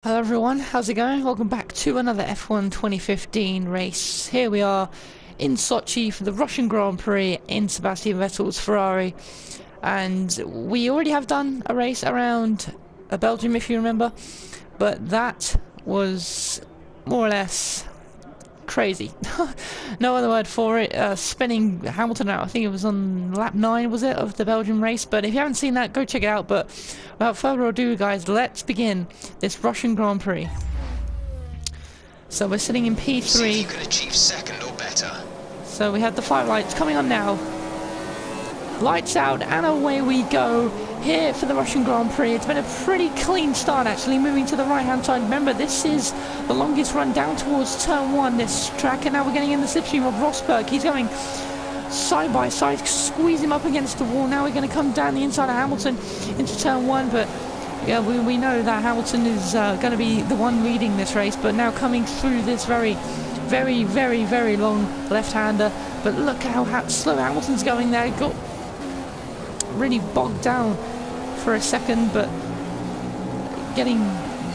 Hello everyone, how's it going? Welcome back to another F1 2015 race. Here we are in Sochi for the Russian Grand Prix in Sebastian Vettel's Ferrari. And we already have done a race around Belgium, if you remember. But that was more or less crazy. No other word for it. Spinning Hamilton out. I think it was on lap 9, was it, of the Belgian race. But if you haven't seen that, go check it out. But without further ado, guys, let's begin this Russian Grand Prix. So we're sitting in P3. See if you can achieve second or better. So we have the 5 lights coming on now. Lights out and away we go here for the Russian Grand Prix. It's been a pretty clean start actually, moving to the right hand side. Remember, this is the longest run down towards turn 1, this track, and now we're getting in the slipstream of Rosberg. He's going side by side, squeeze him up against the wall. Now we're going to come down the inside of Hamilton into turn 1, but yeah, we know that Hamilton is going to be the one leading this race, but now coming through this very long left-hander. But look at how slow Hamilton's going there. Got really bogged down for a second, but getting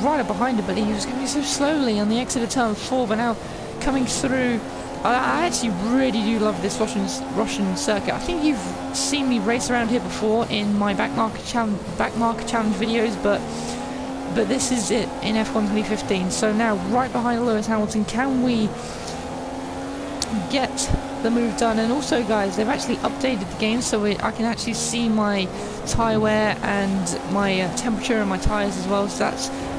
right up behind him, but he was going so slowly on the exit of turn 4. But now coming through, I actually really do love this Russian circuit. I think you've seen me race around here before in my back marker challenge videos, but this is it in F1 2015. So now right behind Lewis Hamilton, can we get the move done? And also, guys, they've actually updated the game, so I can actually see my tyre wear and my temperature and my tyres as well. So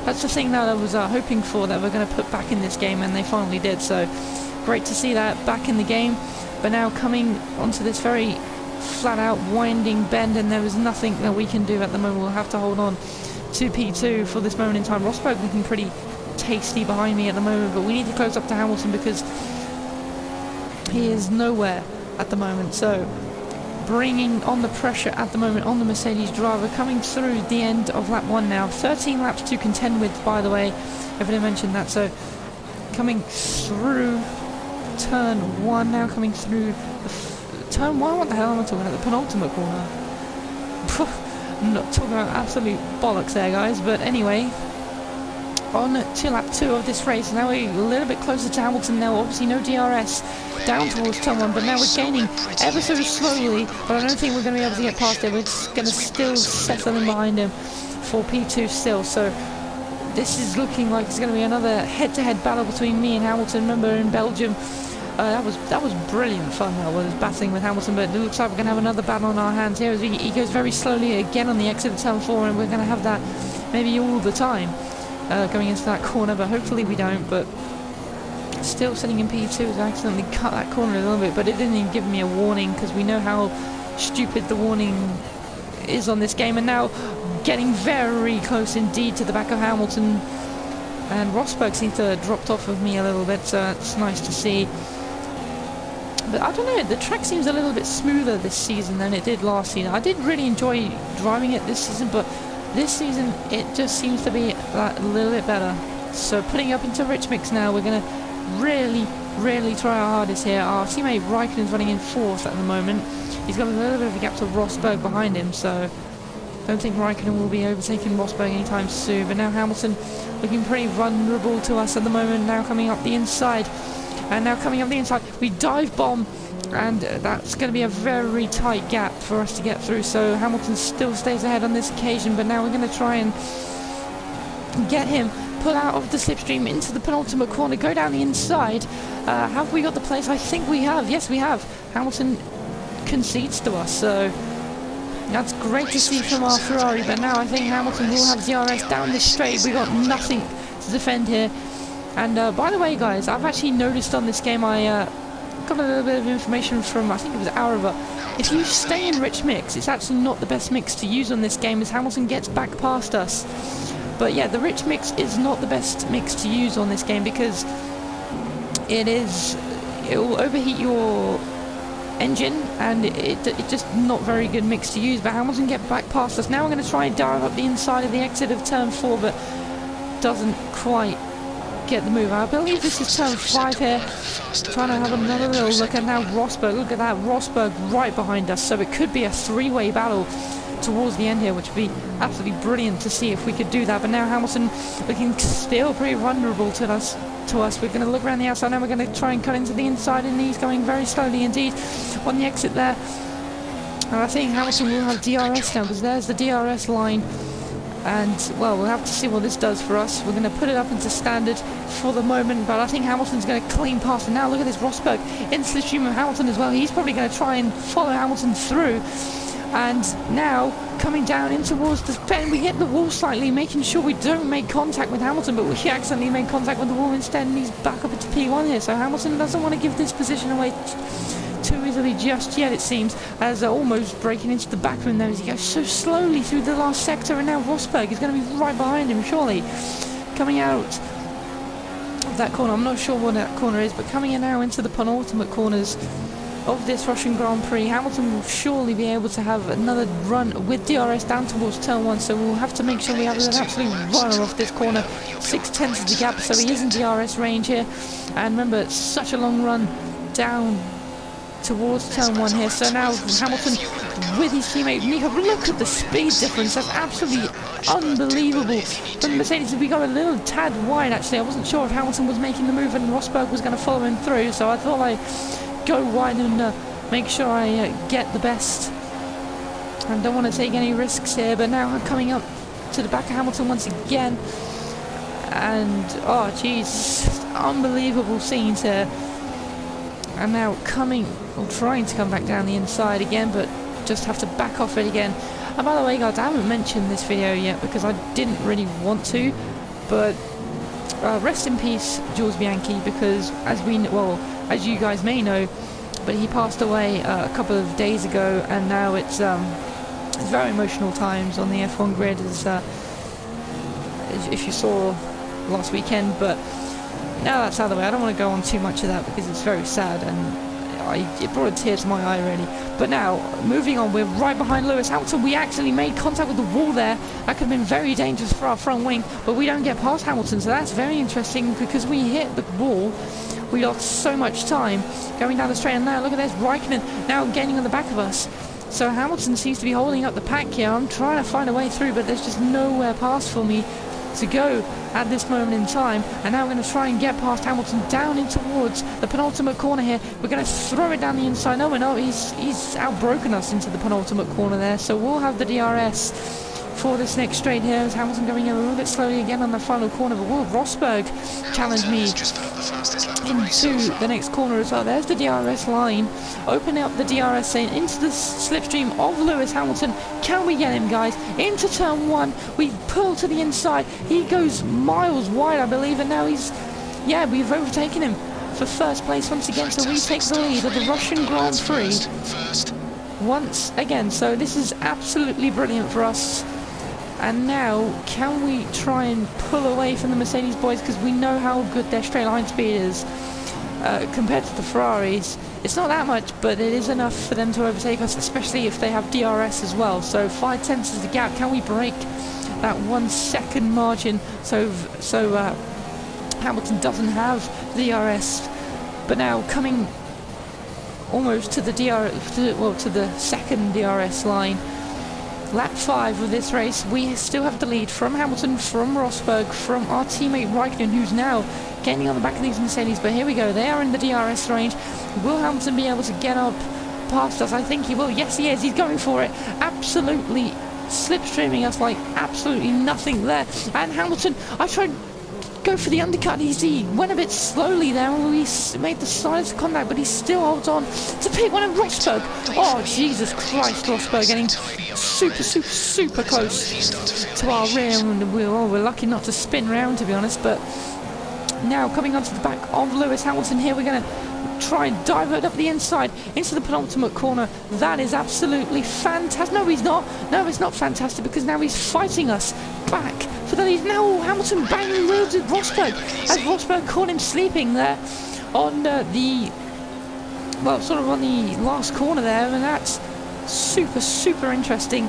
that's the thing that I was hoping for, that we're going to put back in this game, and they finally did. So great to see that back in the game. But now coming onto this very flat out winding bend, and there is nothing that we can do at the moment. We'll have to hold on to P2 for this moment in time. Rosberg looking pretty tasty behind me at the moment, but we need to close up to Hamilton because he is nowhere at the moment. So bringing on the pressure at the moment on the Mercedes driver, coming through the end of lap 1 now. 13 laps to contend with, by the way, if I didn't mention that. So coming through turn 1 now, coming through turn 1, what the hell am I talking about? The penultimate corner. I'm not talking about absolute bollocks there, guys, but anyway, on to lap 2 of this race. Now we're a little bit closer to Hamilton now. Obviously no DRS down towards turn 1, but now we're gaining ever so slowly, but I don't think we're going to be able to get past it. We're just going to still settle in behind him for P2 still. So this is looking like it's going to be another head-to-head battle between me and Hamilton. Remember in Belgium, that was brilliant fun. That was battling with Hamilton, but it looks like we're going to have another battle on our hands here as he goes very slowly again on the exit of turn 4, and we're going to have that maybe all the time going into that corner, but hopefully we don't. But still sitting in P2 has accidentally cut that corner a little bit, but it didn't even give me a warning because we know how stupid the warning is on this game. And now getting very close indeed to the back of Hamilton, and Rosberg seems to have dropped off of me a little bit, so it's nice to see. But I don't know, the track seems a little bit smoother this season than it did last season. I did really enjoy driving it this season, but this season it just seems to be a little bit better. So putting up into Rich Mix now, we're going to really try our hardest here. Our teammate Raikkonen's running in 4th at the moment. He's got a little bit of a gap to Rosberg behind him, so don't think Raikkonen will be overtaking Rosberg anytime soon. But now Hamilton looking pretty vulnerable to us at the moment, now coming up the inside. And now coming up the inside, we dive bomb, and that's going to be a very tight gap for us to get through. So Hamilton still stays ahead on this occasion, but now we're going to try and get him, pull out of the slipstream into the penultimate corner, go down the inside. Have we got the place? I think we have. Yes, we have. Hamilton concedes to us, so that's great to see from our Ferrari. But now I think Hamilton will have DRS down this straight. We got nothing to defend here. And by the way, guys, I've actually noticed on this game, I got a little bit of information from, I think it was Arava. If you stay in Rich Mix, it's actually not the best mix to use on this game as Hamilton gets back past us. But yeah, the Rich Mix is not the best mix to use on this game because it will overheat your engine, and it's just not very good mix to use. But Hamilton get back past us. Now we're going to try and dive up the inside of the exit of turn 4, but doesn't quite get the move. I believe this is turn 5 here. Trying to have another little look, and now Rosberg, look at that, Rosberg right behind us, so it could be a 3-way battle towards the end here, which would be absolutely brilliant to see if we could do that. But now Hamilton looking still pretty vulnerable to us. We're going to look around the outside now. We're going to try and cut into the inside, and he's going very slowly indeed on the exit there. And I think Hamilton will have DRS now, because there's the DRS line. And, well, we'll have to see what this does for us. We're going to put it up into standard for the moment, but I think Hamilton's going to clean past. And now look at this, Rosberg in the slipstream of Hamilton as well. He's probably going to try and follow Hamilton through. And now coming down in towards the pen, we hit the wall slightly, making sure we don't make contact with Hamilton, but we accidentally made contact with the wall instead, and he's back up into P1 here. So Hamilton doesn't want to give this position away too easily just yet, it seems, as almost breaking into the back room there as he goes so slowly through the last sector. And now Rosberg is going to be right behind him, surely, coming out of that corner. I'm not sure what that corner is, but coming in now into the penultimate corners of this Russian Grand Prix. Hamilton will surely be able to have another run with DRS down towards turn 1, so we'll have to make sure we have an absolute runner off this corner. 6/10 of the gap, so he is in DRS range here. And remember, it's such a long run down towards turn 1 here. So now Hamilton with his teammate Nico. Look at the speed difference, that's absolutely unbelievable. From the Mercedes, we got a little tad wide actually. I wasn't sure if Hamilton was making the move and Rosberg was going to follow him through, so I thought I'd go wide and make sure I get the best. I don't want to take any risks here, but now I'm coming up to the back of Hamilton once again. And, oh jeez, unbelievable scenes here. And now trying to come back down the inside again, but just have to back off it again. And by the way guys, I haven't mentioned this video yet because I didn't really want to, but rest in peace Jules Bianchi, because as you guys may know, but he passed away a couple of days ago, and now it's very emotional times on the F1 grid, as if you saw last weekend. But now that's out of the way, I don't want to go on too much of that because it's very sad, and it brought a tear to my eye really. But now, moving on, we're right behind Lewis Hamilton. We actually made contact with the wall there. That could have been very dangerous for our front wing, but we don't get past Hamilton, so that's very interesting because we hit the wall. We lost so much time going down the straight, and now look at this, Raikkonen now gaining on the back of us. So Hamilton seems to be holding up the pack here. I'm trying to find a way through, but there's just nowhere past for me to go at this moment in time. And now we're going to try and get past Hamilton down in towards the penultimate corner here. We're going to throw it down the inside. No, we're not. He's outbroken us into the penultimate corner there. So we'll have the DRS for this next straight here, as Hamilton going in a little bit slowly again on the final corner. But will Rosberg challenge me into the next corner as well? There's the DRS line, opening up the DRS lane into the slipstream of Lewis Hamilton. Can we get him, guys? Into turn 1, we pull to the inside. He goes miles wide, I believe, and now we've overtaken him for first place once again. So we take the lead of the Russian Grand Prix once again. So this is absolutely brilliant for us. And now, can we try and pull away from the Mercedes boys, because we know how good their straight line speed is compared to the Ferraris. It's not that much, but it is enough for them to overtake us, especially if they have DRS as well. So 5/10 is the gap. Can we break that 1 second margin so Hamilton doesn't have DRS? But now coming almost to the to the second DRS line. Lap 5 of this race, we still have the lead from Hamilton, from Rosberg, from our teammate Raikkonen, who's now gaining on the back of these Mercedes. But here we go, they are in the DRS range. Will Hamilton be able to get up past us? I think he will. Yes, he is. He's going for it. Absolutely slipstreaming us like absolutely nothing there. And Hamilton, I tried go for the undercut. He went a bit slowly there when we made the slightest of contact, but he still holds on to P1. And Rosberg, oh Jesus Christ, Rosberg getting super close to our rear, and we're lucky not to spin round, to be honest. But now coming onto the back of Lewis Hamilton here, we're going to try and divert up the inside into the penultimate corner. That is absolutely fantastic. No, he's not. No, it's not fantastic, because now he's fighting us back for the lead. Now Hamilton banging wheels with Rosberg, as Rosberg caught him sleeping there on sort of on the last corner there, and that's super interesting